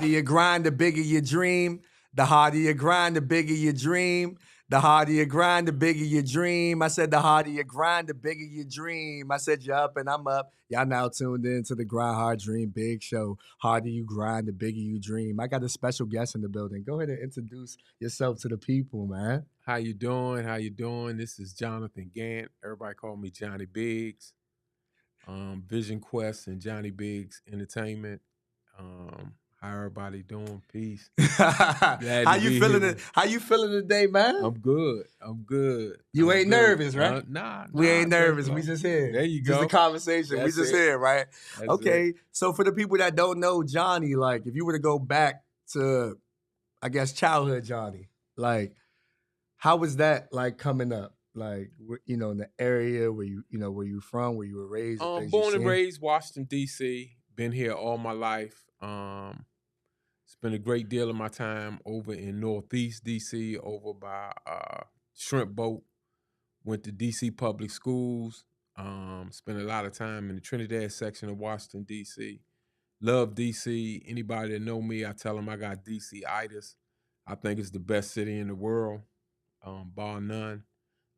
harder you grind, the bigger your dream. The harder you grind, the bigger your dream. The harder you grind, the bigger your dream. I said the harder you grind, the bigger your dream. I said you're up and I'm up. Y'all now tuned in to the Grind Hard Dream Big Show. Harder you grind, the bigger you dream. I got a special guest in the building. Go ahead and introduce yourself to the people, man. How you doing? How you doing? This is Jonathan Gant. Everybody call me Johnny Biggs. Vision Quest and Johnny Biggs Entertainment. How everybody doing? Peace. How you feeling it? How you feeling today, man? I'm good. I'm good. You I'm ain't good. nervous, right? Nah. We ain't nervous. We just here. There you go. Just a conversation. That's we just it. here, right? That's okay. it. So for the people that don't know Johnny, like if you were to go back to, I guess, childhood Johnny, like how was that like coming up? Like in the area where where you from, where you were raised. Born and raised Washington D.C. Been here all my life. Spent a great deal of my time over in Northeast D.C. over by Shrimp Boat. Went to D.C. public schools. Spent a lot of time in the Trinidad section of Washington D.C. Love D.C. Anybody that know me, I tell them I got D.C.itis. I think it's the best city in the world, bar none.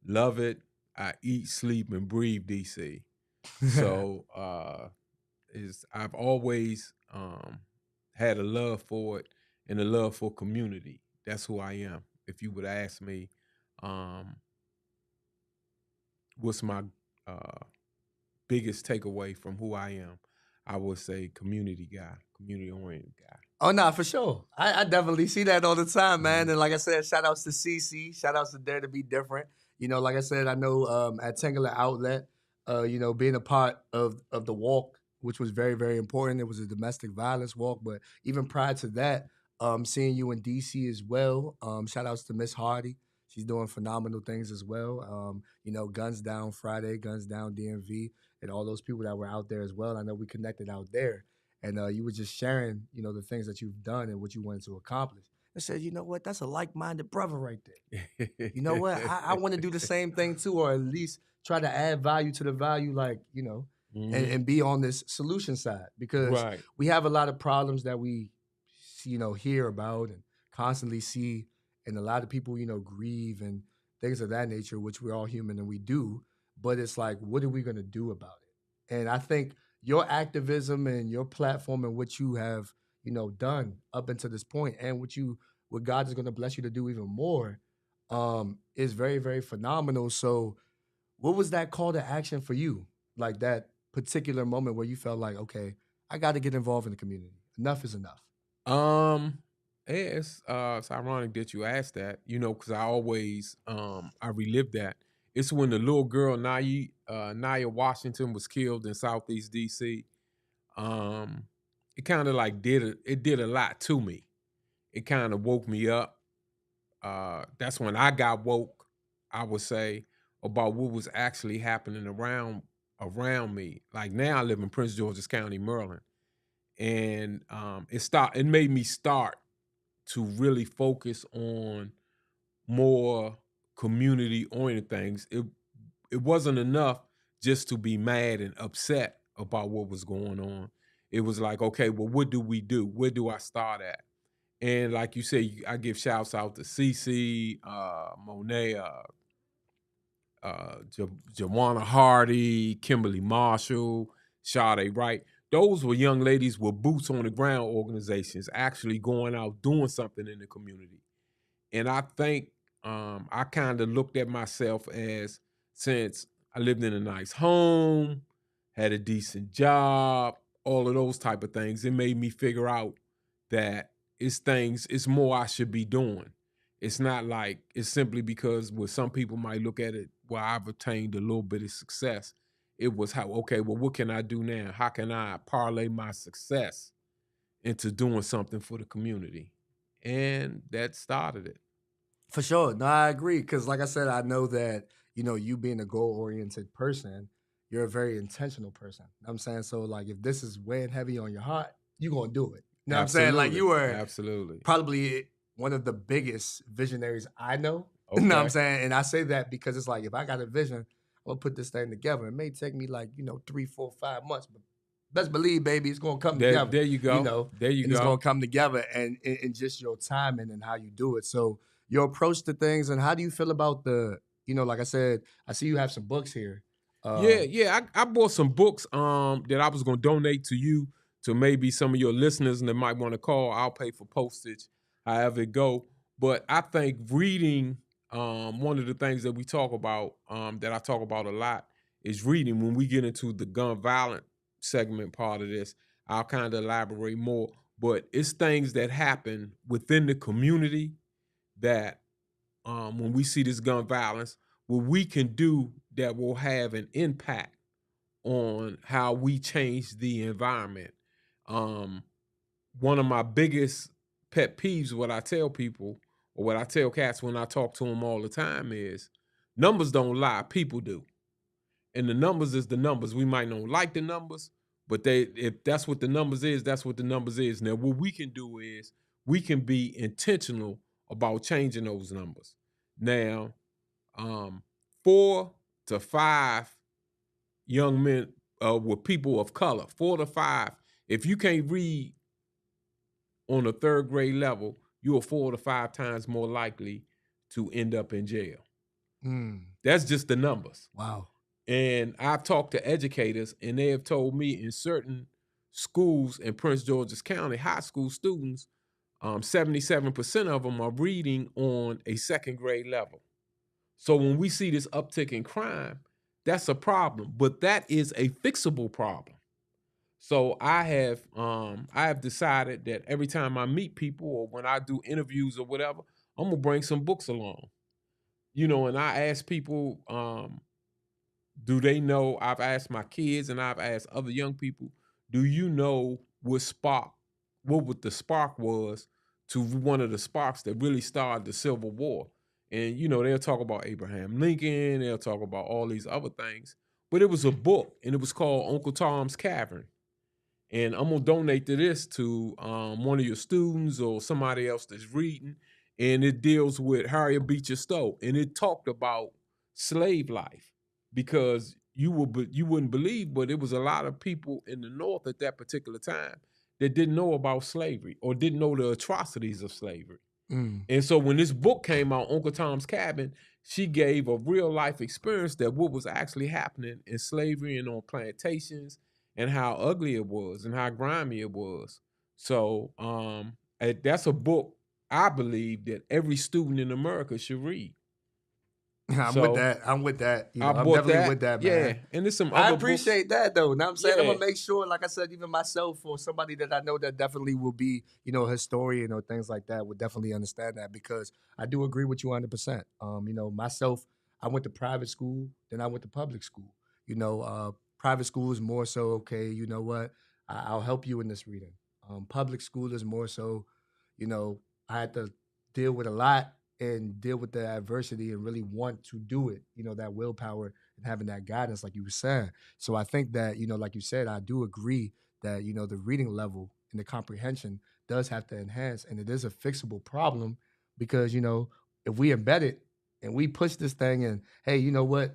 Love it. I eat, sleep, and breathe D.C. So I've always had a love for it and a love for community. That's who I am. If you would ask me, what's my biggest takeaway from who I am, I would say community guy, community-oriented guy. Oh, no, for sure. I definitely see that all the time, man. And like I said, shout outs to CC. Shout outs to Dare to Be Different. Like I said, I know at Tangular Outlet, being a part of the walk, which was very, very important. It was a domestic violence walk. But even prior to that, seeing you in DC as well. Shout outs to Miss Hardy. She's doing phenomenal things as well. Guns Down Friday, Guns Down DMV, and all those people that were out there as well. I know we connected out there. And you were just sharing, the things that you've done and what you wanted to accomplish. I said, you know what? That's a like-minded brother right there. You know what? I want to do the same thing too, or at least try to add value to the value, like, and be on this solution side. Because we have a lot of problems that we, hear about and constantly see. And a lot of people, grieve and things of that nature, which we're all human and we do. But it's like, what are we going to do about it? And I think your activism and your platform and what you have, done up until this point and what God is going to bless you to do even more is very, very phenomenal. So what was that call to action for you? Like that particular moment where you felt like, okay, I got to get involved in the community. Enough is enough. It's ironic that you asked that, because I always, I relive that. It's when the little girl, Naya Washington, was killed in Southeast D.C. It kind of like did a lot to me. It kind of woke me up. That's when I got woke, I would say, about what was actually happening around me. Like now I live in Prince George's County, Maryland. And it made me start to really focus on more community-oriented things. It wasn't enough just to be mad and upset about what was going on. It was like, okay, well, what do we do? Where do I start at? And like you said, I give shouts out to CC, Monet, Jawana Hardy, Kimberly Marshall, Sade Wright. Those were young ladies with boots on the ground organizations actually going out doing something in the community. And I think I kind of looked at myself as, since I lived in a nice home, had a decent job, all of those type of things, it made me figure out that it's more I should be doing. It's not like it's simply because what some people might look at it, well, I've attained a little bit of success. It was what can I do now? How can I parlay my success into doing something for the community? And that started it. For sure. No, I agree. Because like I said, I know that, you being a goal-oriented person, you're a very intentional person. You know what I'm saying? So like if this is weighing heavy on your heart, you're going to do it. You know what I'm saying? Like you were absolutely probably one of the biggest visionaries I know. Okay. You know what I'm saying? And I say that because it's like, if I got a vision, I'm going to put this thing together. It may take me like, 3, 4, 5 months, but best believe, baby, it's gonna come There, together, there you you go. know, There you and it's gonna go. come together and just your timing and how you do it. So your approach to things and how do you feel about the, like I said, I see you have some books here. Yeah, Um, yeah. I bought some books that I was gonna donate to you, to maybe some of your listeners and they might want to call. I'll pay for postage, however it go. But I think reading, one of the things that we talk about, that I talk about a lot, is reading. When we get into the gun violent segment part of this, I'll kind of elaborate more. But it's things that happen within the community that, when we see this gun violence, what we can do that will have an impact on how we change the environment. Um, One of my biggest pet peeves, what I tell people, or what I tell cats when I talk to them all the time, is numbers don't lie, people do. And the numbers is the numbers. We might not like the numbers, but if that's what the numbers is, that's what the numbers is. Now, what we can do is we can be intentional about changing those numbers. Now, um, 4 to 5 young men, with people of color, 4 to 5. If you can't read on a third grade level, you are 4 to 5 times more likely to end up in jail. mm, That's just the numbers. wow. And I've talked to educators, and they have told me in certain schools in Prince George's County, high school students, 77% of them are reading on a second grade level. So when we see this uptick in crime, that's a problem, but that is a fixable problem. So I have decided that every time I meet people or when I do interviews or whatever, I'm gonna bring some books along. And I ask people, do they know? I've asked my kids and I've asked other young people, do you know what the spark was to one of the sparks that really started the Civil War? And they'll talk about Abraham Lincoln, they'll talk about all these other things, but it was a book and it was called Uncle Tom's Cavern. And I'm gonna donate to this to one of your students or somebody else that's reading. And it deals with Harriet Beecher Stowe, and it talked about slave life, because you wouldn't believe, but it was a lot of people in the North at that particular time that didn't know about slavery or didn't know the atrocities of slavery. Mm. And so when this book came out, Uncle Tom's Cabin, she gave a real life experience that what was actually happening in slavery and on plantations, and how ugly it was and how grimy it was. So that's a book I believe that every student in America should read. I'm with So that. I'm with that. I I'm bought definitely with that. that, Yeah. man. And there's some I other books. appreciate that though. Now I'm saying I'm Yeah. gonna make sure, like I said, even myself or somebody that I know that definitely will be, a historian or things like that would definitely understand that because I do agree with you 100%. Myself, I went to private school, then I went to public school. Private school is more so okay. You know what? I'll help you in this reading. Public school is more so, you know, I had to deal with a lot and deal with the adversity and really want to do it. That willpower and having that guidance, like you were saying. So I think that, like you said, I do agree that, the reading level and the comprehension does have to enhance. And it is a fixable problem because, if we embed it and we push this thing and, hey, you know what?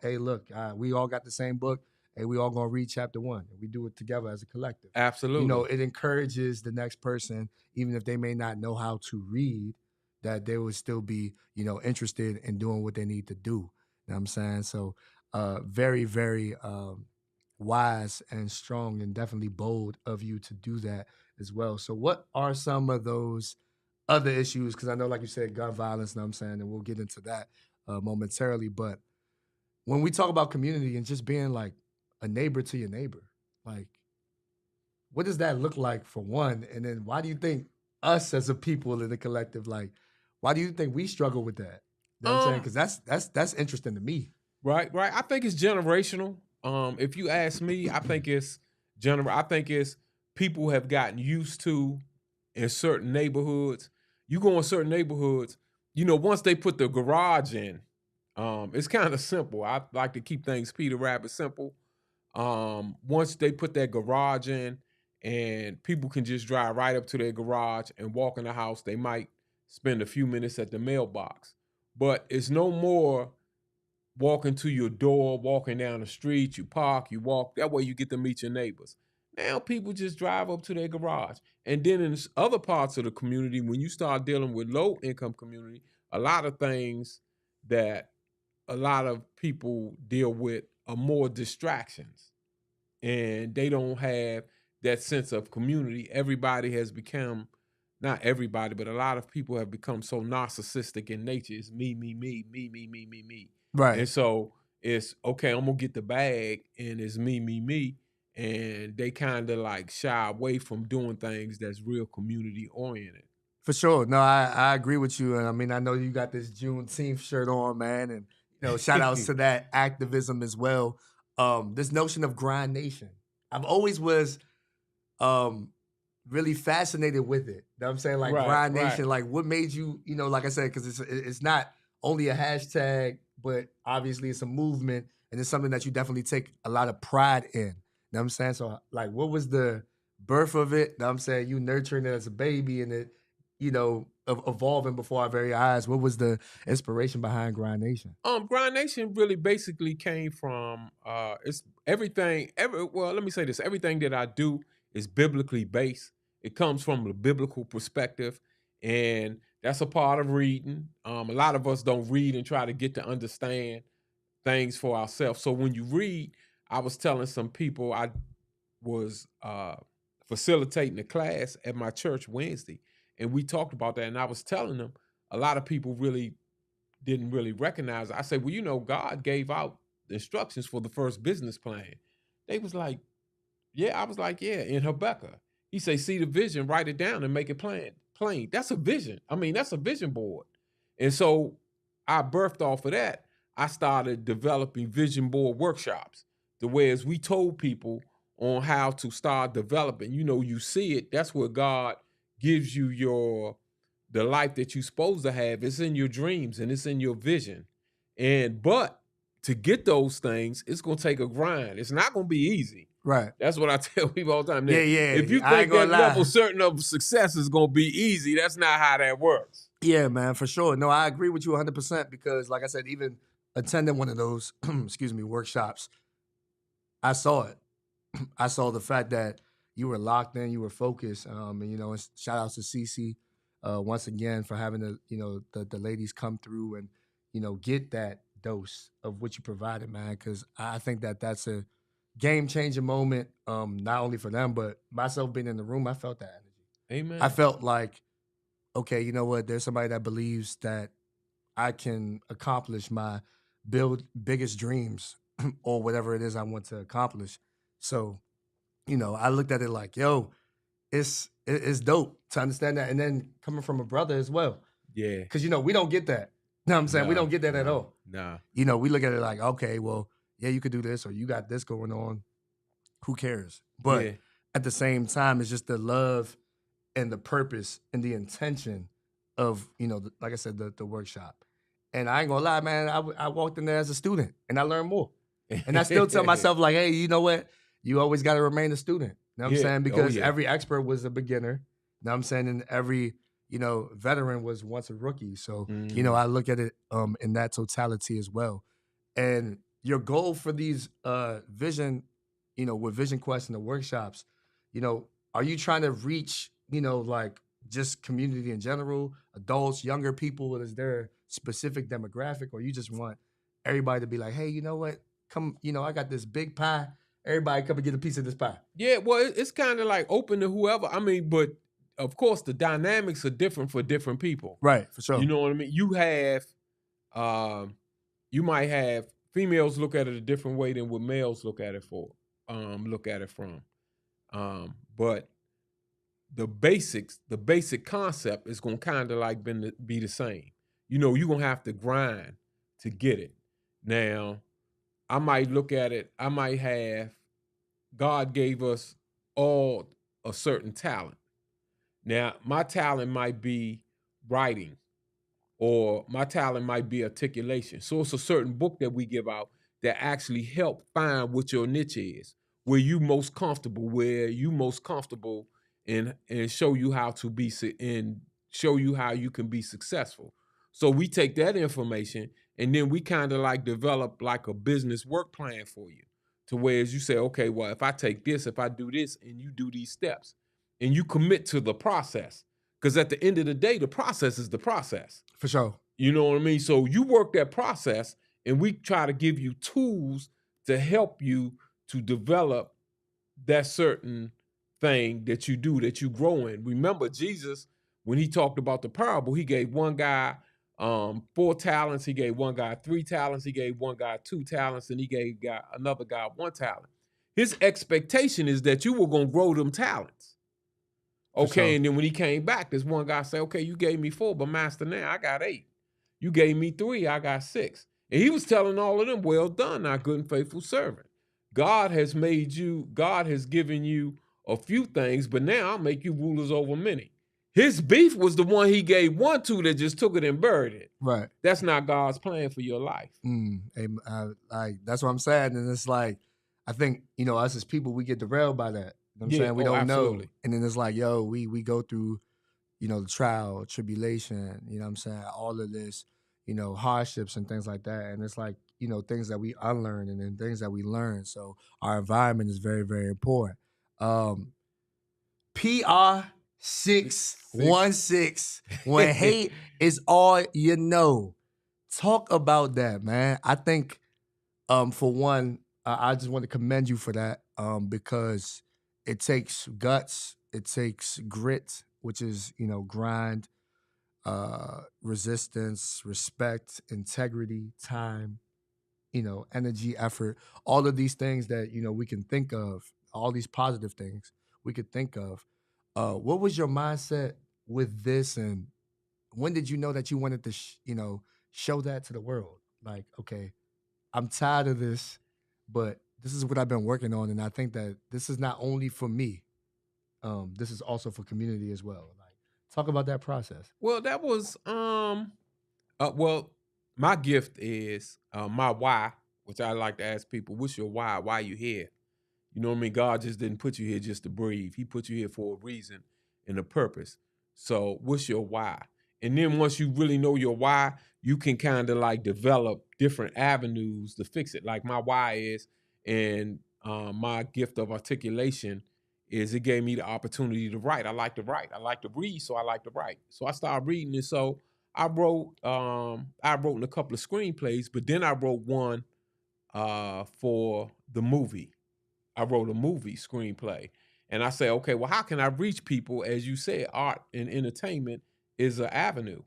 Hey, look, we all got the same book. Hey, we all gonna read chapter one and we do it together as a collective. Absolutely. It encourages the next person, even if they may not know how to read, that they would still be, interested in doing what they need to do. You know what I'm saying? So very, very wise and strong and definitely bold of you to do that as well. So what are some of those other issues? Because I know, like you said, gun violence, you know what I'm saying, and we'll get into that momentarily. But when we talk about community and just being like a neighbor to your neighbor, like what does that look like for one? And then why do you think us as a people in the collective, like, why do you think we struggle with that? You know what I'm saying? Um, Because that's interesting to me. Right, right. I think it's generational. If you ask me, I think it's I think it's people have gotten used to in certain neighborhoods. You go in certain neighborhoods, once they put the garage in, it's kind of simple. I like to keep things Peter Rabbit simple. Once they put that garage in, and people can just drive right up to their garage and walk in the house, they might spend a few minutes at the mailbox. But it's no more walking to your door, walking down the street, you park, you walk. That way you get to meet your neighbors. Now people just drive up to their garage. And then in other parts of the community, when you start dealing with low income community, a lot of things that a lot of people deal with are more distractions, and they don't have that sense of community. Everybody has become, not everybody, but a lot of people have become so narcissistic in nature. It's me, me, me, me, me, me, me, me. Right. And so it's okay, I'm gonna get the bag, and it's me, me, me. And they kind of like shy away from doing things that's real community oriented. For sure. No, I agree with you. And I mean, I know you got this Juneteenth shirt on, man. And, shout outs to that activism as well. This notion of grind nation. I've always was um really fascinated with it. Know what I'm saying? Like Right, grind right. nation, like what made you, like I said, because it's not only a hashtag, but obviously it's a movement and it's something that you definitely take a lot of pride in. Know what I'm saying? So like what was the birth of it? Know what I'm saying? You nurturing it as a baby and it, evolving before our very eyes. What was the inspiration behind Grind Nation? Grind Nation really basically came from it's everything. Well, let me say this: everything that I do is biblically based. It comes from the biblical perspective, and that's a part of reading. A lot of us don't read and try to get to understand things for ourselves. So when you read, I was telling some people I was facilitating a class at my church Wednesday, and we talked about that, and I was telling them a lot of people really didn't really recognize it. I said, well, God gave out the instructions for the first business plan. They was like, yeah. I was like, yeah, in Habakkuk. He say, see the vision, write it down and make it plain. That's a vision. I mean, that's a vision board. And so I birthed off of that. I started developing vision board workshops. The way as we told people on how to start developing, you see it. That's where God gives you the life that you're supposed to have. It's in your dreams and it's in your vision. But to get those things, it's gonna take a grind. It's not gonna be easy. Right. That's what I tell people all the time. Yeah, Now, if yeah. you I ain't think gonna that level lie. certain of success is gonna be easy, that's not how that works. Yeah, man, for sure. No, I agree with you 100% because, like I said, even attending one of those, excuse me, workshops, I saw it. I saw the fact that you were locked in, you were focused, and shout outs to Cece once again for having the ladies come through and get that dose of what you provided, man. Because I think that that's a game changing moment, not only for them but myself being in the room. I felt that energy. I Amen. felt like, okay, you know what? There's somebody that believes that I can accomplish my biggest dreams or whatever it is I want to accomplish. So I looked at it like, yo, it's dope to understand that. And then coming from a brother as well. Yeah. Cause we don't get that. You know what I'm saying? We Nah, don't get that at nah, all. nah. We look at it like, okay, well, yeah, you could do this or you got this going on. Who cares? But Yeah. at the same time, it's just the love and the purpose and the intention of, like I said, the workshop. And I ain't gonna lie, man, I walked in there as a student and I learned more. And I still tell myself, like, hey, you know what? You always got to remain a student. You know what I'm Yeah. saying? Oh Because yeah. every expert was a beginner. You know what I'm saying? And every, veteran was once a rookie. So, Mhm. I look at it in that totality as well. And your goal for these vision, with Vision Quest and the workshops, are you trying to reach, like just community in general, adults, younger people? Is there a specific demographic, or you just want everybody to be like, hey, you know what? Come, I got this big pie. Everybody come and get a piece of this pie. Yeah, well, it's kind of like open to whoever. I mean, but of course the dynamics are different for different people. Right, for You sure. know what I mean? Um, you might have females look at it a different way than what males look at it from. But the basic concept is gonna kind of like be the same. You're gonna have to grind to get it. Now, I might look at it, I might have God gave us all a certain talent. Now, my talent might be writing, or my talent might be articulation. So it's a certain book that we give out that actually help find what your niche is, where you most comfortable, and show you how to be and show you how you can be successful. So we take that information and then we kind of like develop like a business work plan for you to where as you say, okay, well, if I take this, if I do this, and you do these steps, and you commit to the process, because at the end of the day, the process is the process. For sure. You know what I mean? So you work that process, and we try to give you tools to help you to develop that certain thing that you do, that you grow in. Remember, Jesus, when he talked about the parable, he gave one guy 4 talents, he gave one guy 3 talents, he gave one guy 2 talents, and he gave another guy 1 talent. His expectation is that you were going to grow them talents. Okay, sure. and then when he came back, this one guy said, okay, you gave me 4, but master, now I got 8. You gave me 3, I got 6. And he was telling all of them, well done, thou good and faithful servant. God has given you a few things, but now I'll make you rulers over many. His beef was the one he gave 1 to that just took it and buried it. Right. That's not God's plan for your life. Like that's what I'm saying. And it's like, I think, us as people, we get derailed by that. You know what I'm saying? We don't absolutely. know. And then it's like, yo, we go through, the trial, tribulation, you know what I'm saying? All of this, hardships and things like that. And it's like, things that we unlearn and then things that we learn. So our environment is very, very important. PR 616, when hate is all you know. Talk about that, man. I think, for one, I just want to commend you for that, because it takes guts, it takes grit, which is, grind, resistance, respect, integrity, time, energy, effort, all of these things that, we can think of, all these positive things we could think of. What was your mindset with this, and when did you know that you wanted to, show that to the world? Like, okay, I'm tired of this, but this is what I've been working on, and I think that this is not only for me. This is also for community as well. Like, talk about that process. Well, that was well, my gift is my why, which I like to ask people, what's your why? Why you here? You know what I mean? God just didn't put you here just to breathe. He put you here for a reason and a purpose. So what's your why? And then once you really know your why, you can kind of like develop different avenues to fix it. Like my why is, and my gift of articulation is, it gave me the opportunity to write. I like to write. I like to read, so I like to write. So I started reading, and so I wrote in a couple of screenplays, but then I wrote one for the movie. I wrote a movie screenplay. And I say, okay, well, how can I reach people? As you said, art and entertainment is an avenue.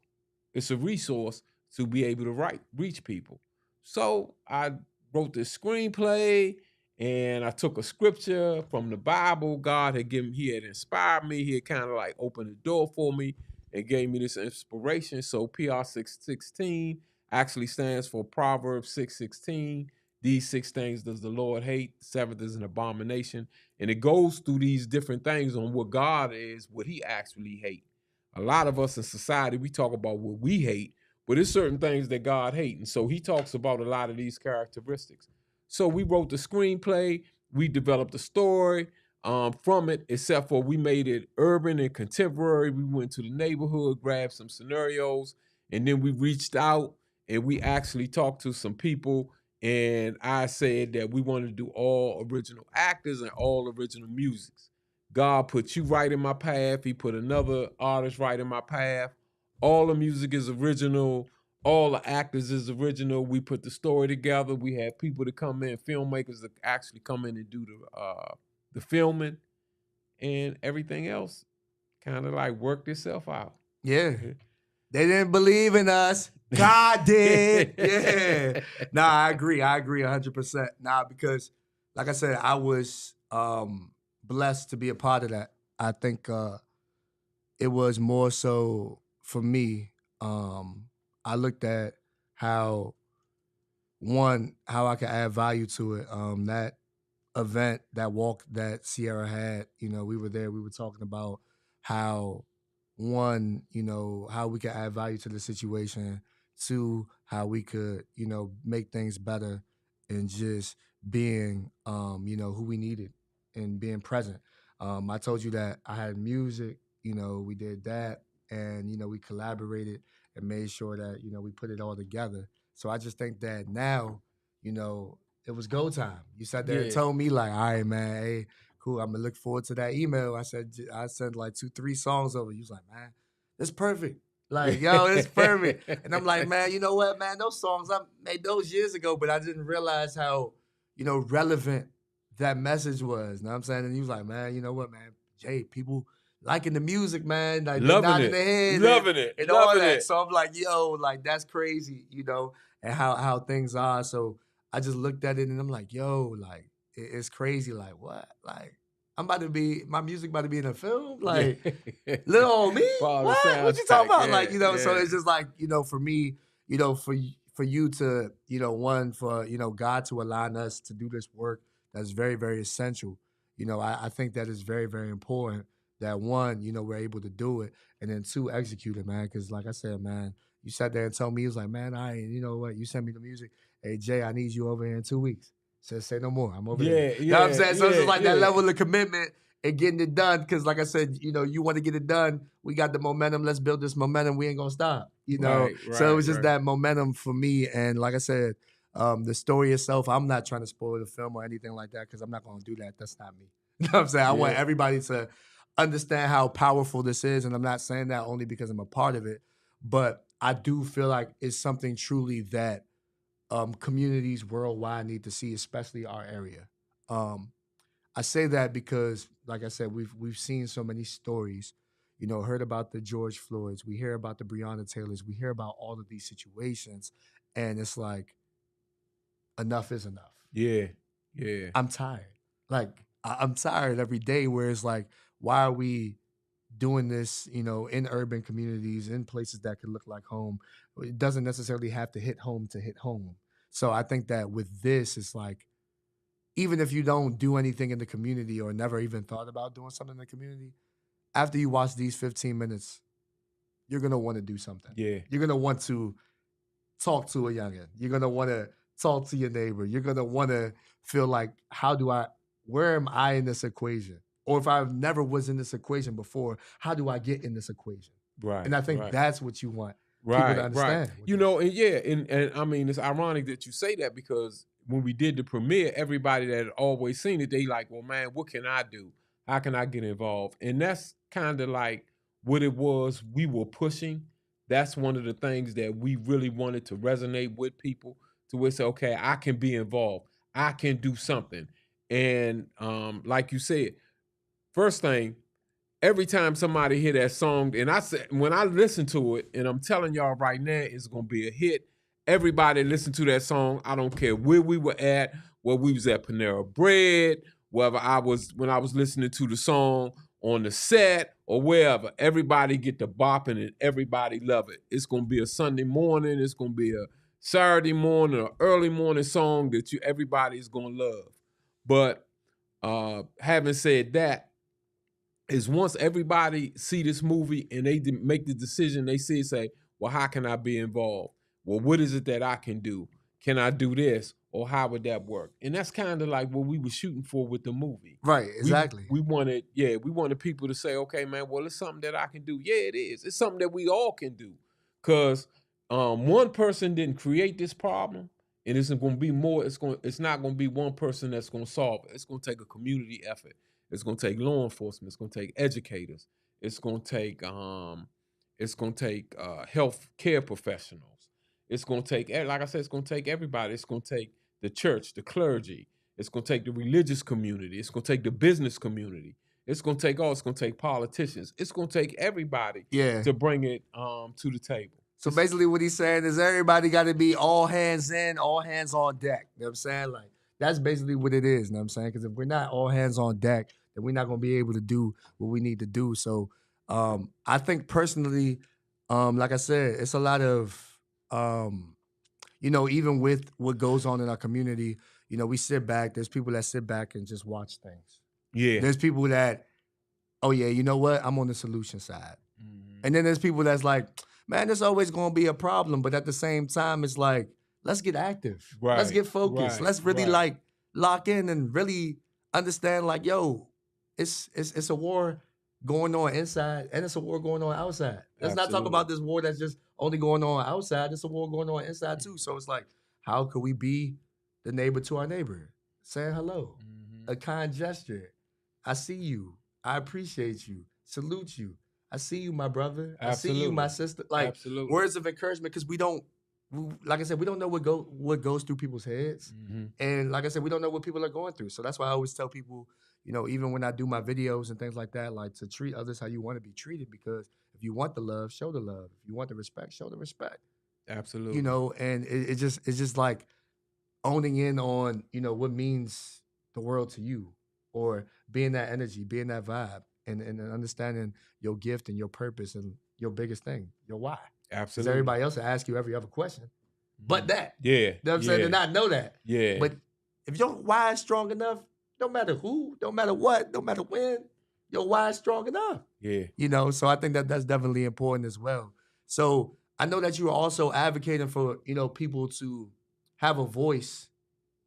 It's a resource to be able to reach people. So I wrote this screenplay, and I took a scripture from the Bible. He had inspired me. He had kind of like opened the door for me and gave me this inspiration. So PR 616 actually stands for Proverbs 6:16. These 6 things does the Lord hate. The 7th is an abomination. And it goes through these different things on what God is, what he actually hates. A lot of us in society, we talk about what we hate, but there's certain things that God hates. And so he talks about a lot of these characteristics. So we wrote the screenplay, we developed the story from it, except for we made it urban and contemporary. We went to the neighborhood, grabbed some scenarios, and then we reached out and we actually talked to some people. And I said that we wanted to do all original actors and all original musics. God put you right in my path. He put another artist right in my path. All the music is original. All the actors is original. We put the story together. We had people to come in, filmmakers that actually come in and do the filming, and everything else kind of like worked itself out. Yeah. They didn't believe in us. God did. Yeah. Nah, I agree. I agree 100%. Nah, because like I said, I was blessed to be a part of that. I think it was more so for me. I looked at how how I could add value to it. That event, that walk that Sierra had, we were there, we were talking about how how we could add value to the situation, two, how we could, make things better and just being who we needed and being present. I told you that I had music, we did that, and we collaborated and made sure that, we put it all together. So I just think that now, you know, it was go time. You sat there and Yeah. told me like, all right, man, hey, cool. I'm gonna look forward to that email. I sent like 2, 3 songs over. You was like, man, it's perfect. Like, yo, it's perfect. And I'm like, man, you know what, man? Those songs I made those years ago, but I didn't realize how, relevant that message was. You know what I'm saying? And he was like, man, you know what, man? Jay, people liking the music, man. Like they Loving nodding it. their head Loving it. and all Loving that. it. So I'm like, yo, like that's crazy, and how things are. So I just looked at it and I'm like, yo, like it's crazy. Like what? Like my music about to be in a film? Yeah. Like little old me? Part of the What? What you talking soundtrack. about? Yeah. Like, so Yeah. it's just like, for me, for you to, one, for, God to align us to do this work that's very, very essential. I think that is very, very important that one, we're able to do it, and then two, execute it, man. Because like I said, man, you sat there and told me, he was like, man, you know what? You sent me the music. Hey, Jay, I need you over here in 2 weeks. Said, say no more. I'm over there. Yeah. You know what I'm Yeah. saying? So it's just Yeah. like that Yeah. level of commitment and getting it done. Because like I said, you want to get it done. We got the momentum. Let's build this momentum. We ain't gonna stop. Right. So it Right. was just Right. that momentum for me. And like I said, the story itself, I'm not trying to spoil the film or anything like that because I'm not gonna do that. That's not me. You know what I'm saying? I want Yeah. everybody to understand how powerful this is, and I'm not saying that only because I'm a part of it, but I do feel like it's something truly that communities worldwide need to see, especially our area. Um, I say that because, like I said, we've seen so many stories, heard about the George Floyds, we hear about the Breonna Taylors, we hear about all of these situations, and it's like enough is enough. Yeah. Yeah. I'm tired. Like I'm tired every day. Where it's like, why are we doing this? In urban communities, in places that could look like home. It doesn't necessarily have to hit home to hit home. So I think that with this, it's like even if you don't do anything in the community or never even thought about doing something in the community, after you watch these 15 minutes, you're gonna want to do something. Yeah. You're gonna want to talk to a youngin. You're gonna want to talk to your neighbor. You're gonna want to feel like, where am I in this equation? Or if I've never was in this equation before, how do I get in this equation? Right. And I think Right. that's what you want people to Right, right. understand. And yeah, and I mean, it's ironic that you say that because when we did the premiere, everybody that had always seen it, they like, well, man, what can I do? How can I get involved? And that's kind of like what it was we were pushing. That's one of the things that we really wanted to resonate with people to where say, okay, I can be involved. I can do something. And like you said, first thing, every time somebody hear that song, and I said when I listen to it, and I'm telling y'all right now, it's gonna be a hit. Everybody listen to that song. I don't care where we were at, where we was at Panera Bread, whether I was when I was listening to the song on the set or wherever. Everybody get the bopping and everybody love it. It's gonna be a Sunday morning. It's gonna be a Saturday morning or early morning song that everybody's gonna love. But having said that, is once everybody see this movie and they make the decision, they say, well, how can I be involved? Well, what is it that I can do? Can I do this? Or how would that work? And that's kind of like what we were shooting for with the movie. Right, exactly. We wanted people to say, okay, man, well, it's something that I can do. Yeah, it is. It's something that we all can do. Because one person didn't create this problem, and it's going to be more. It's not going to be one person that's going to solve it. It's going to take a community effort. It's going to take law enforcement. It's going to take educators. It's going to take health care professionals. It's going to take, like I said, it's going to take everybody. It's going to take the church, the clergy. It's going to take the religious community. It's going to take the business community. It's going to take politicians. It's going to take everybody to bring it to the table. So basically what he's saying is everybody got to be all hands in, all hands on deck. You know what I'm saying? Like, that's basically what it is. You know what I'm saying? Because if we're not all hands on deck, then we're not going to be able to do what we need to do. So I think personally, like I said, it's a lot of, even with what goes on in our community, we sit back. There's people that sit back and just watch things. Yeah. There's people that, oh yeah, you know what? I'm on the solution side. Mm-hmm. And then there's people that's like, man, there's always going to be a problem. But at the same time, it's like, let's get active. Right. Let's get focused. Right. Let's really like lock in and really understand like, yo, it's a war going on inside and it's a war going on outside. Let's not talk about this war that's just only going on outside. It's a war going on inside too. So it's like, how could we be the neighbor to our neighbor, saying hello, Mm-hmm. a kind gesture. I see you. I appreciate you. Salute you. I see you, my brother. I see you, my Absolutely. sister. Like Absolutely. words of encouragement, because like I said, we don't know what goes through people's heads, Mm-hmm. and like I said, we don't know what people are going through. So that's why I always tell people, even when I do my videos and things like that, like to treat others how you want to be treated. Because if you want the love, show the love. If you want the respect, show the respect. Absolutely. And it's just like owning in on what means the world to you, or being that energy, being that vibe, and understanding your gift and your purpose and your biggest thing, your why. Because Absolutely. everybody else will ask you every other question but Mhm. that. Yeah. You know what I'm saying? To Yeah. not know that. Yeah. But if your why is strong enough, no matter who, no matter what, no matter when, your why is strong enough. Yeah. So I think that that's definitely important as well. So I know that you are also advocating for people to have a voice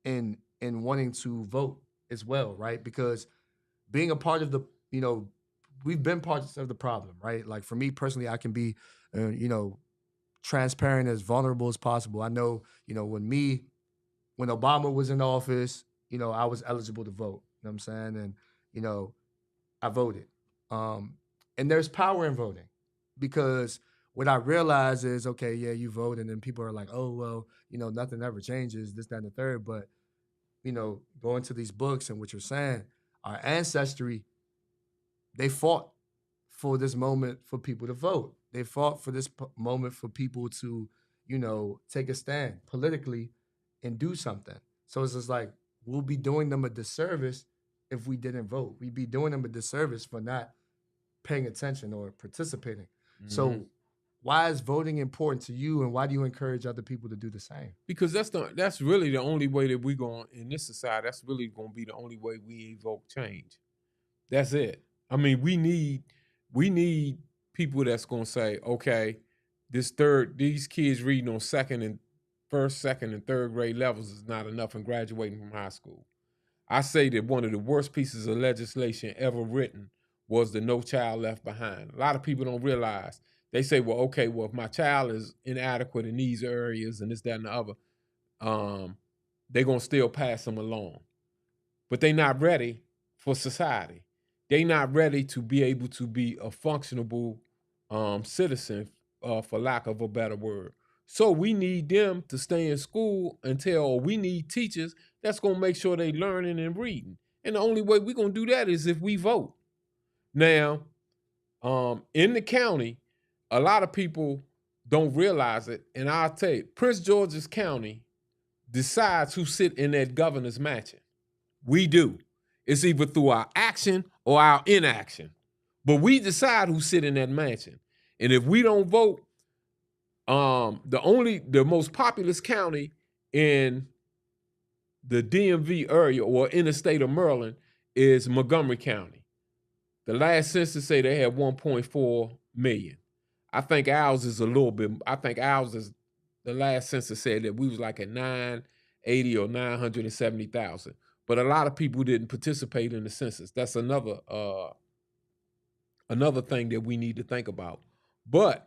in wanting to vote as well, right? Because being a part of the, you know, we've been parts of the problem, right? Like for me personally, I can be, transparent, as vulnerable as possible. I know, when Obama was in office, I was eligible to vote. You know what I'm saying? And, you know, I voted. Um, and there's power in voting, because what I realize is, okay, yeah, you vote, and then people are like, oh, well, nothing ever changes, this, that, and the third. But, going to these books and what you're saying, our ancestry, they fought for this moment for people to vote. They fought for this moment for people to, take a stand politically and do something. So it's just like we'll be doing them a disservice if we didn't vote. We'd be doing them a disservice for not paying attention or participating. Mm-hmm. So why is voting important to you, and why do you encourage other people to do the same? Because that's really the only way that we going in this society. That's really going to be the only way we evoke change. That's it. I mean, we need people that's going to say, okay, these kids reading on second and third grade levels is not enough and graduating from high school. I say that one of the worst pieces of legislation ever written was the No Child Left Behind. A lot of people don't realize. They say, well, okay, well, if my child is inadequate in these areas and this, that, and the other, um, they're gonna still pass them along. But they're not ready for society. They're not ready to be able to be a functionable citizen, for lack of a better word. So we need them to stay in school until we need teachers that's gonna make sure they learning and reading. And the only way we're gonna do that is if we vote. Now, in the county, a lot of people don't realize it, and I'll tell you, Prince George's County decides who sit in that governor's mansion. We do. It's either through our action or our inaction. But we decide who sit in that mansion. And if we don't vote, the most populous county in the DMV area or in the state of Maryland is Montgomery County. The last census say they had 1.4 million. I think ours is a little bit. I think ours is the last census said that we was like at 980 or 970,000. But a lot of people didn't participate in the census. That's another thing that we need to think about. But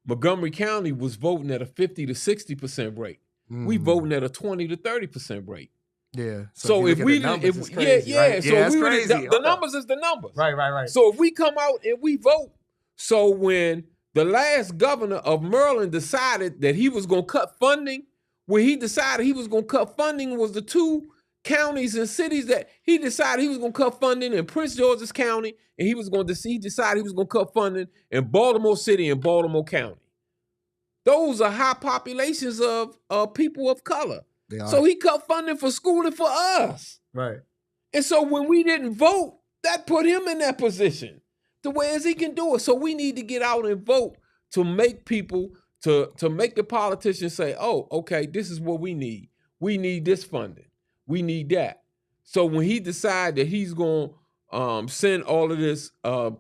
Montgomery County was voting at a 50 to 60% rate. We voting at a 20 to 30% rate. Yeah. So if So you if look at the we didn't, numbers, it's crazy, right? so Yeah, if it's we would crazy. the Hold up. numbers is the numbers. Right. So if we come out and we vote, so when the last governor of Maryland decided that he was going to cut funding, when he decided he was going to cut funding was the two counties and cities that he decided he was going to cut funding in Prince George's County, and he decided he was going to cut funding in Baltimore City and Baltimore County. Those are high populations of people of color. They are. So he cut funding for schooling for us. Right. And so when we didn't vote, that put him in that position to where he can do it. So we need to get out and vote to make people, to make the politicians say, oh, okay, this is what we need. We need this funding. We need that. So when he decide that he's going to send all of this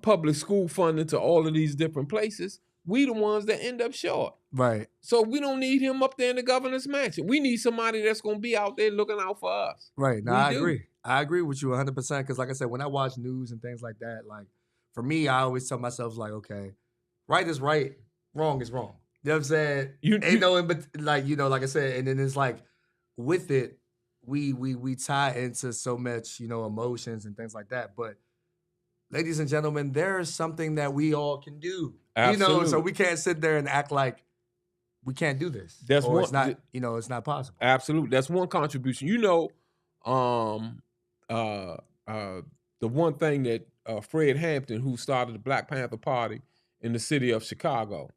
public school funding to all of these different places, we the ones that end up short. Right. So we don't need him up there in the governor's mansion. We need somebody that's going to be out there looking out for us. Right. No, We I do. agree. I agree with you 100%. Because, like I said, when I watch news and things like that, like for me, I always tell myself, like, okay, right is right, wrong is wrong. You know what I'm saying? Ain't no, but like, like I said, and then it's like with it, we tie into so much, emotions and things like that. But ladies and gentlemen, there's something that we all can do. So Absolute. we can't sit there and act like we can't do this That's or one. it's not, it's not possible. Absolute. That's one contribution. Um, uh, uh, the one thing that Fred Hampton, who started the Black Panther Party in the city of Chicago,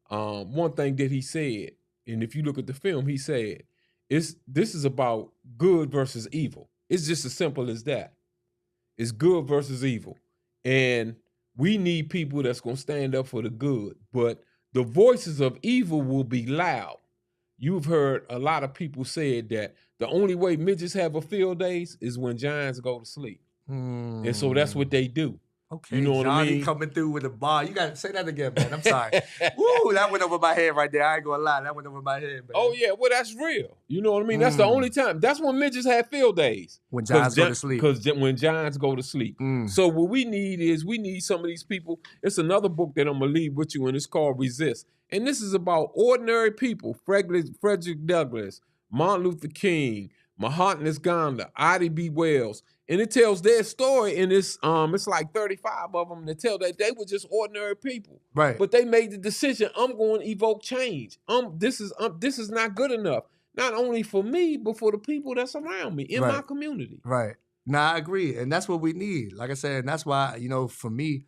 one thing that he said, and if you look at the film, he said, this is about good versus evil. It's just as simple as that. It's good versus evil. And we need people that's going to stand up for the good. But the voices of evil will be loud. You've heard a lot of people say that the only way midgets have a field days is when giants go to sleep. And so that's what they do. Okay, you know what Johnny I mean? coming through with a bar. You got to say that again, man. I'm sorry. Woo, that went over my head right there. I ain't gonna lie, that went over my head, man. Oh yeah, well that's real. You know what I mean? That's the only time. That's when midgets have field days. When giants go to sleep. Because when giants go to sleep. So what we need some of these people. It's another book that I'm gonna leave with you, and it's called Resist. And this is about ordinary people: Frederick Douglass, Martin Luther King, Mahatma Gandhi, Ida B. Wells. And it tells their story in this, it's like 35 of them that tell that they were just ordinary people. Right. But they made the decision, I'm going to evoke change. This is not good enough. Not only for me, but for the people that's around me in my community. Right. Nah, I agree. And that's what we need. Like I said, and that's why, for me,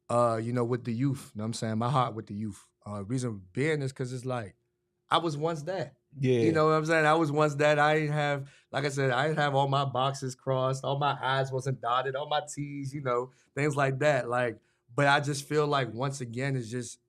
with the youth, you know what I'm saying? My heart with the youth. Reason being is because it's like, I was once that. Yeah. You know what I'm saying? I was once that. I didn't have, like I said, I didn't have all my boxes crossed, all my I's wasn't dotted, all my T's, things like that. But I just feel like once again, it's just,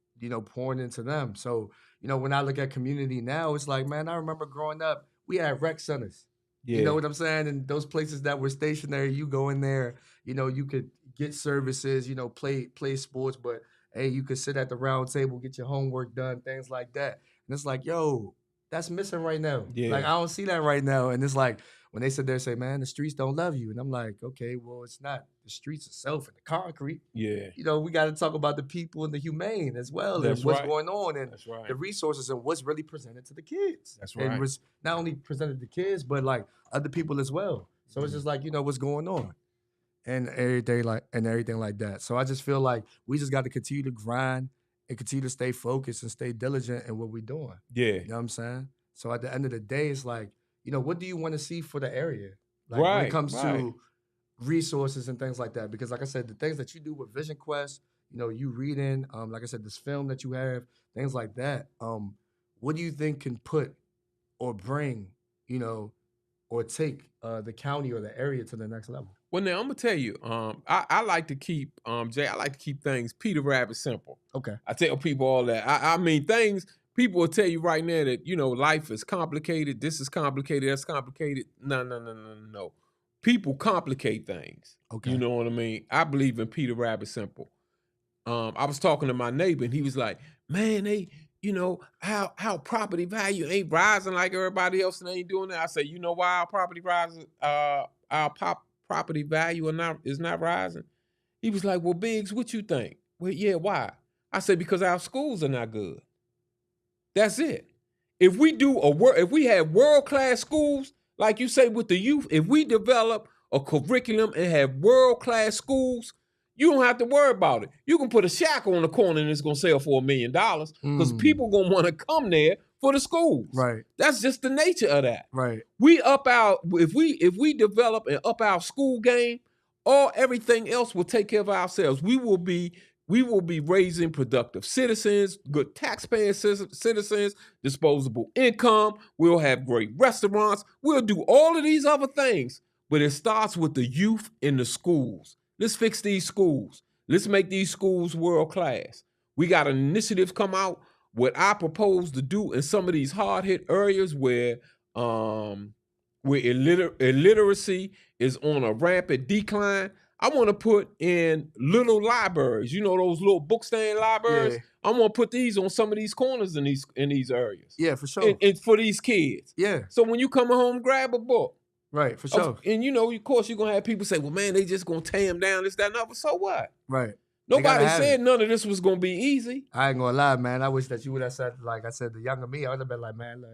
pouring into them. So, when I look at community now, it's like, man, I remember growing up, we had rec centers. Yeah. You know what I'm saying? And those places that were stationary, you go in there, you could get services, play sports, but hey, you could sit at the round table, get your homework done, things like that. And it's like, yo, that's missing right now. Yeah. Like, I don't see that right now. And it's like, when they sit there and say, man, the streets don't love you. And I'm like, okay, well, it's not the streets itself and the concrete. Yeah. We got to talk about the people and the humane as well. That's and what's right. going on and That's right. the resources and what's really presented to the kids. That's right. And was not only presented to the kids, but like other people as well. So it's just like, what's going on. And everything like that. So I just feel like we just got to continue to grind and continue to stay focused and stay diligent in what we're doing. Yeah. You know what I'm saying? So at the end of the day, it's like, what do you want to see for the area? Like when Right, it comes right. to resources and things like that. Because like I said, the things that you do with Vision Quest, you reading, like I said, this film that you have, things like that. What do you think can put or bring, or take the county or the area to the next level? Well, now I'm gonna tell you, I like to keep, Jay. I like to keep things Peter Rabbit simple. Okay. I tell people all that. I mean, things people will tell you right now that life is complicated. This is complicated. That's complicated. No. People complicate things. Okay. You know what I mean? I believe in Peter Rabbit simple. I was talking to my neighbor and he was like, "Man, they." How property value ain't rising like everybody else and they ain't doing that. I say, you know why our property rises, property value is not rising? He was like, well, Biggs, what you think? Well, yeah, why? I said, because our schools are not good. That's it. If we have world-class schools, like you say with the youth, if we develop a curriculum and have world-class schools, you don't have to worry about it. You can put a shack on the corner and it's going to sell for $1 million because people going to want to come there for the schools. Right. That's just the nature of that. Right. If we develop and up our school game, everything else will take care of ourselves. We will be raising productive citizens, good taxpaying citizens, disposable income. We'll have great restaurants. We'll do all of these other things, but it starts with the youth in the schools. Let's fix these schools. Let's make these schools world class. We got an initiative come out. What I propose to do in some of these hard hit areas where illiteracy is on a rampant decline, I want to put in little libraries. Those little book stand libraries. Yeah. I'm gonna put these on some of these corners in these areas. Yeah, for sure. And for these kids. Yeah. So when you come home, grab a book. Right, for sure. And of course, you're gonna have people say, well, man, they just gonna tear them down, this, that, and other. So what? Right. Nobody said none of this was gonna be easy. I ain't gonna lie, man. I wish that you would have said, like I said, the younger me, I would have been like, man,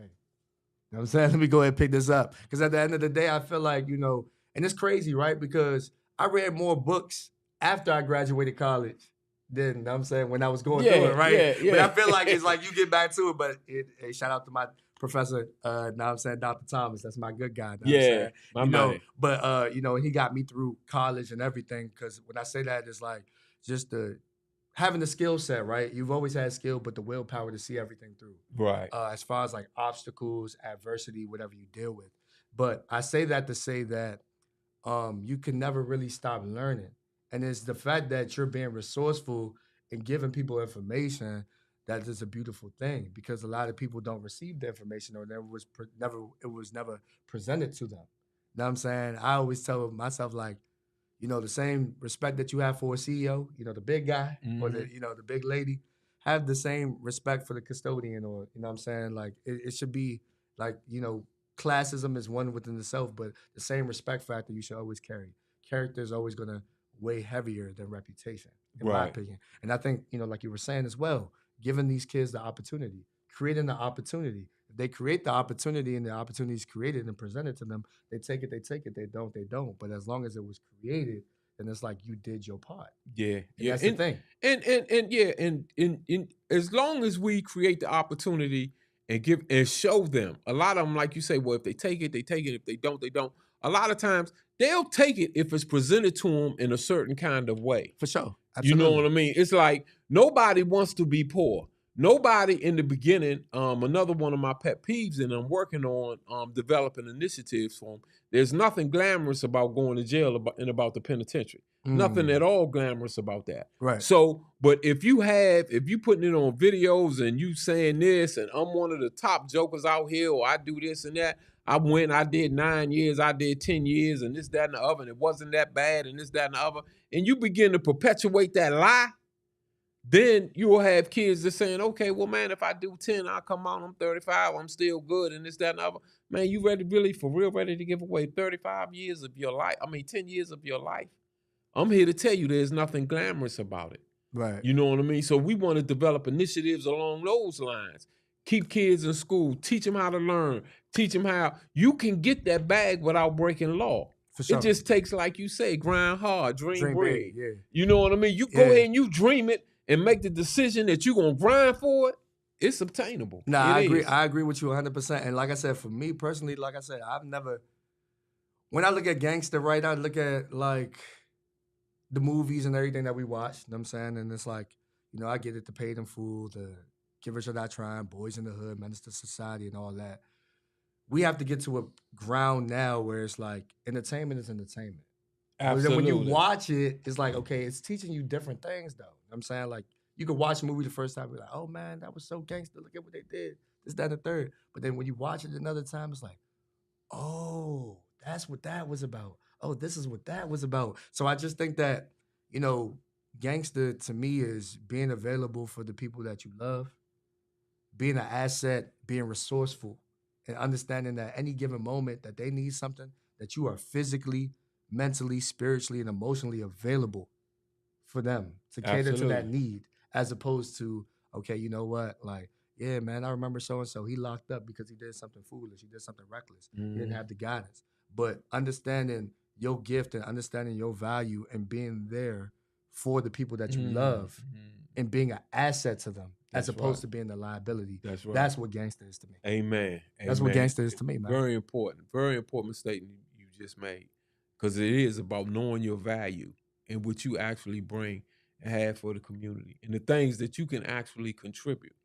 You know what I'm saying? Let me go ahead and pick this up. Because at the end of the day, I feel like, and it's crazy, right? Because I read more books after I graduated college than, you know what I'm saying, when I was going through it, Yeah, right? yeah, But I yeah. feel like it's like you get back to it. But hey, shout out to my professor, know what I'm saying, Dr. Thomas. That's my good guy, know what I'm Yeah, saying? my man. But he got me through college and everything. Because when I say that, it's like just the having the skill set, right? You've always had skill, but the willpower to see everything through. Right. As far as like obstacles, adversity, whatever you deal with. But I say that to say that you can never really stop learning. And it's the fact that you're being resourceful and giving people information that is a beautiful thing because a lot of people don't receive the information or it was never presented to them. You know what I'm saying? I always tell myself like, the same respect that you have for a CEO, the big guy or Hmm. the big lady, have the same respect for the custodian or, you know what I'm saying? Like it should be like, classism is one within itself, but the same respect factor you should always carry. Character is always going to weigh heavier than reputation, in my Right. opinion. And I think, like you were saying as well, giving these kids the opportunity, creating the opportunity. If they create the opportunity and the opportunity is created and presented to them, they take it, they take it. They don't, they don't. But as long as it was created, then it's like you did your part. Yeah, And yeah, that's the thing. and yeah, and as long as we create the opportunity and give and show them, a lot of them, like you say, well, if they take it, they take it. If they don't, they don't. A lot of times they'll take it if it's presented to them in a certain kind of way. For sure. You know Absolutely. what I mean? It's like nobody wants to be poor. Nobody in the beginning. Another one of my pet peeves, and I'm working on developing initiatives for them. There's nothing glamorous about going to jail and about the penitentiary. Nothing at Mm, all glamorous about that. right. So, but if you putting it on videos and you saying this, and I'm one of the top jokers out here, or I do this and that. I did 9 years, I did 10 years, and this, that, and the other, and it wasn't that bad, and this, that, and the other, and you begin to perpetuate that lie, then you will have kids that saying, okay, well, man, if I do 10, I'll come out, I'm 35, I'm still good, and this, that, and the other. Man, you ready, really, for real, ready to give away 35 years of your life? 10 years of your life? I'm here to tell you there's nothing glamorous about it. Right. You know what I mean? So we want to develop initiatives along those lines. Keep kids in school, teach them how to learn, teach them how you can get that bag without breaking law. For It sure. just takes, like you say, grind hard, dream Dream big. big. Yeah. You know what I mean? You go Yeah. ahead and you dream it and make the decision that you're gonna grind for it. It's obtainable. No, It I agree. is. I agree with you 100%. And like I said, for me personally, like I said, I've never, when I look at gangster, right, I look at like the movies and everything that we watch, you know what I'm saying? And it's like, I get it, the paid in full, the givers are not trying, boys in the hood, menace to society, and all that. We have to get to a ground now where it's like entertainment is entertainment. But then when you Absolutely. watch it, it's like, okay, it's teaching you different things though. You know what I'm saying? Like you could watch a movie the first time, be like, oh man, that was so gangster. Look at what they did. This, that, and the third. But then when you watch it another time, it's like, oh, that's what that was about. Oh, this is what that was about. So I just think that, you know, gangster to me is being available for the people that you love, being an asset, being resourceful, and understanding that any given moment that they need something, that you are physically, mentally, spiritually, and emotionally available for them to cater to that Absolutely. need, as opposed to, okay, you know what, like, yeah, man, I remember so and so. He locked up because he did something foolish. He did something reckless. He didn't Mhm. have the guidance. But understanding your gift and understanding your value and being there for the people that you love Mhm. and being an asset to them as That's opposed right. to being a liability. That's right. That's what gangster is to me. Amen. That's what Amen. gangster is to me, man. Very important statement you just made. Because it is about knowing your value and what you actually bring and have for the community and the things that you can actually contribute.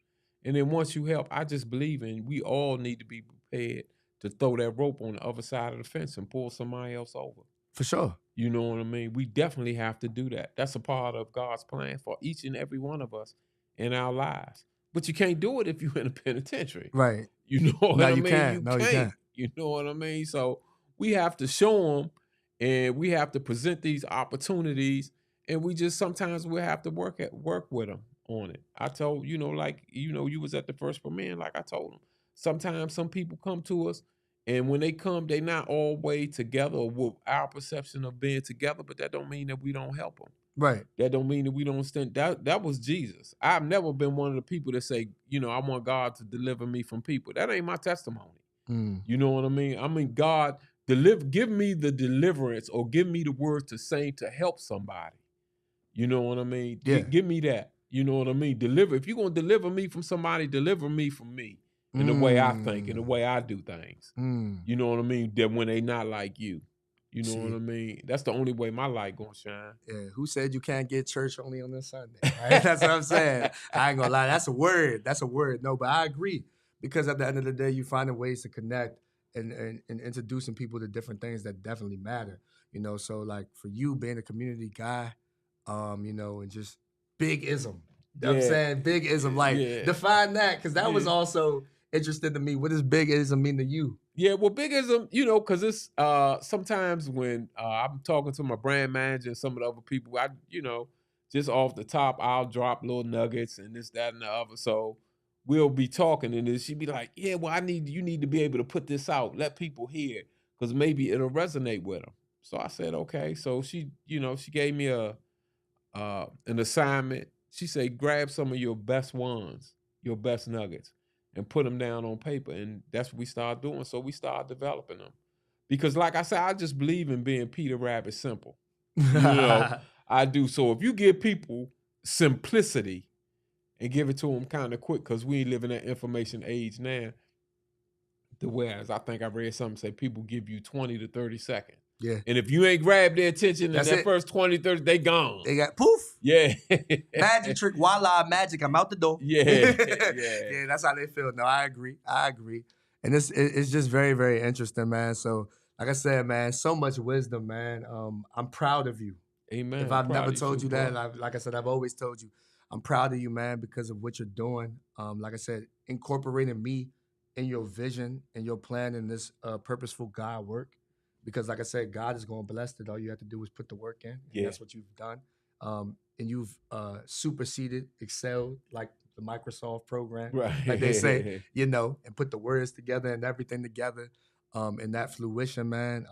And then once you help, I just believe in we all need to be prepared to throw that rope on the other side of the fence and pull somebody else over. For sure. You know what I mean? We definitely have to do that. That's a part of God's plan for each and every one of us in our lives. But you can't do it if you're in a penitentiary. Right. You know No, what I you mean? can't. You No, you can't. can't. You know what I mean? So we have to show them and we have to present these opportunities and we just sometimes we have to work with them on it. I told, you was at the first premiere, like I told them. Sometimes some people come to us and when they come, they not always together or with our perception of being together, but that don't mean that we don't help them. Right. That don't mean that we don't stand. That was Jesus. I've never been one of the people that say, I want God to deliver me from people. That ain't my testimony. You know what I mean? I mean, God, give me the deliverance or give me the words to say to help somebody. You know what I mean? Yeah. Give me that. You know what I mean? Deliver. If you're gonna deliver me from somebody, deliver me from me in the way I think, in the way I do things. You know what I mean? That when they not like you. You know what I mean? That's the only way my light gonna shine. Yeah, who said you can't get church only on this Sunday? Right? That's what I'm saying. I ain't gonna lie. That's a word. That's a word. No, but I agree. Because at the end of the day, you finding ways to connect and introducing people to different things that definitely matter. You know, so like for you being a community guy, you know, and just big ism. You know what I'm Yeah. saying? Big ism. Like Yeah. define that, because that was Yeah. also interesting to me. What does big ism mean to you? Yeah, well, bigism, you know, because it's sometimes when I'm talking to my brand manager and some of the other people, I, you know, just off the top, I'll drop little nuggets and this, that, and the other. So we'll be talking, and then she'd be like, "Yeah, well, you need to be able to put this out, let people hear, because maybe it'll resonate with them." So I said, "Okay." So she, you know, she gave me an assignment. She said, "Grab some of your best ones, your best nuggets, and put them down on paper." And that's what we started doing. So we started developing them. Because like I said, I just believe in being Peter Rabbit simple. You know, I do. So if you give people simplicity and give it to them kind of quick, because we ain't living that information age now, the whereas I think I read something say people give you 20 to 30 seconds. Yeah. And if you ain't grabbed their attention in That's that it. first 20, 30, they gone. They got poof. Yeah. Magic trick, voila, magic. I'm out the door. Yeah. Yeah, that's how they feel. No, I agree. And it's just very, very interesting, man. So, like I said, man, so much wisdom, man. I'm proud of you. Amen. If I'm I've proud never of you told too, you bro. that, like I said, I've always told you, I'm proud of you, man, because of what you're doing. Like I said, incorporating me in your vision and your plan in this purposeful God work. Because, like I said, God is going to bless it. All you have to do is put the work in, and Yeah. that's what you've done. And you've superseded, excelled, like the Microsoft program, Right. like they say, you know, and put the words together and everything together. And that fruition, man.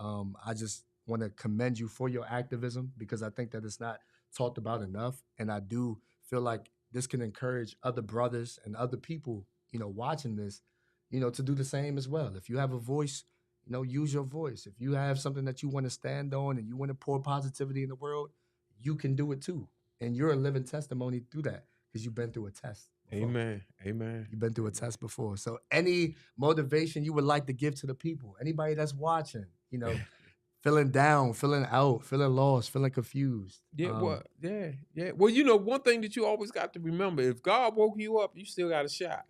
I just want to commend you for your activism, because I think that it's not talked about enough. And I do feel like this can encourage other brothers and other people, you know, watching this, you know, to do the same as well. If you have a voice, you know, use your voice. If you have something that you want to stand on and you want to pour positivity in the world, you can do it too. And you're a living testimony through that, because you've been through a test before. Amen. Amen. You've been through a test before. So any motivation you would like to give to the people, anybody that's watching, you know, feeling down, feeling out, feeling lost, feeling confused. Yeah, well, yeah, yeah. Well, you know, one thing that you always got to remember: if God woke you up, you still got a shot.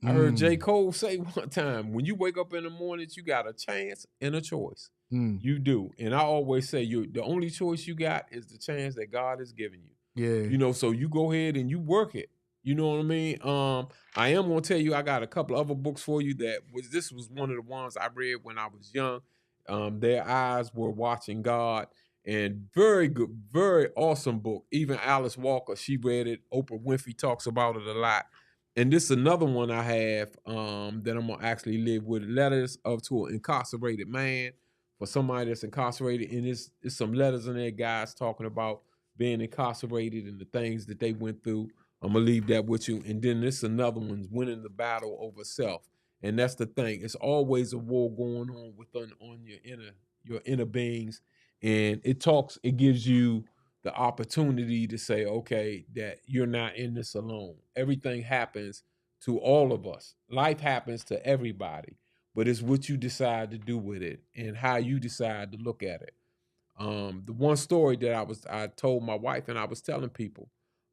I heard J. Cole say one time, when you wake up in the mornings, you got a chance and a choice. You do. And I always say the only choice you got is the chance that God has given you. Yeah. You know, so you go ahead and you work it. You know what I mean? I am gonna tell you, I got a couple other books for you this was one of the ones I read when I was young. Their eyes were watching God, and very good, very awesome book. Even Alice Walker, she read it. Oprah Winfrey talks about it a lot. And this is another one I have that I'm gonna actually live with. Letters of to an incarcerated man, for somebody that's incarcerated, and it's some letters in there, guys talking about being incarcerated and the things that they went through. I'm gonna leave that with you. And then this another one's winning the battle over self. And that's the thing. It's always a war going on within on your inner beings. And it gives you the opportunity to say, okay, that you're not in this alone. Everything happens to all of us. Life happens to everybody, but it's what you decide to do with it and how you decide to look at it. The one story that I told my wife and I was telling people,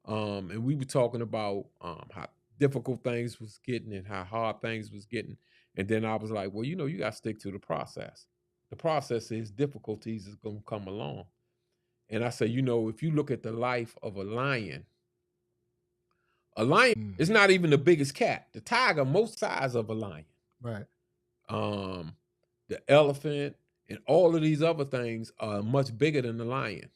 and we were talking about how difficult things was getting and how hard things was getting. And then I was like, well, you know, you got to stick to the process. The process is difficulties is going to come along. And I say, you know, if you look at the life of a lion is not even the biggest cat. The tiger, most size of a lion. Right. The elephant and all of these other things are much bigger than the lion.